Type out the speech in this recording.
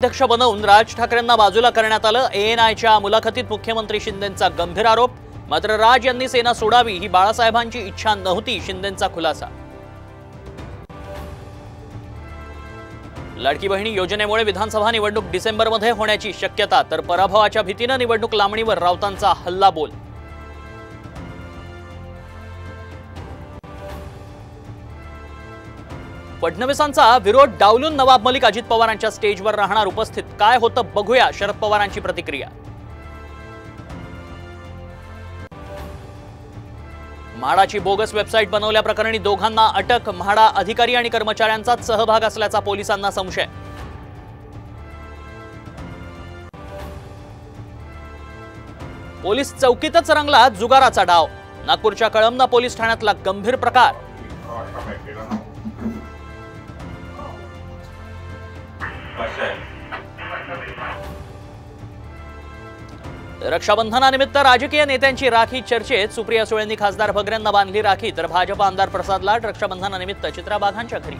अध्यक्ष बनवून राज ठाकरेंना बाजूला करण्यात आलं। ANIच्या मुलाखतीत मुख्यमंत्री शिंदेंचा गंभीर आरोप। मात्र राज यांनी सेना सोडावी ही बाळासाहेबांची इच्छा नव्हती, शिंदेंचा खुलासा। लाडकी बहिणी योजनेमुळे विधानसभा निवडणूक डिसेंबरमध्ये होण्याची शक्यता, तर पराभवाच्या भीतीने निवडणूक लांबणीवर राऊतांचा हल्लाबोल। फडणवीसांचा विरोध डावलून नवाब मलिक अजित पवारांच्या स्टेजवर राहणार उपस्थित, काय होतं बघूया शरद पवारांची प्रतिक्रिया। म्हाडाची बोगस वेबसाईट बनवल्याप्रकरणी दोघांना अटक। म्हाडा अधिकारी आणि कर्मचाऱ्यांचाच सहभाग असल्याचा पोलिसांना संशय। पोलीस चौकीतच रंगला जुगाराचा डाव। नागपूरच्या कळमना पोलीस ठाण्यातला गंभीर प्रकार। रक्षाबंधनानिमित्त राजकीय नेत्यांची राखी चर्चेत। सुप्रिया सुळेंनी खासदार भगरेंना बांधली राखी, तर भाजप आमदार प्रसाद लाड रक्षाबंधनानिमित्त चित्राबाघांच्या घरी।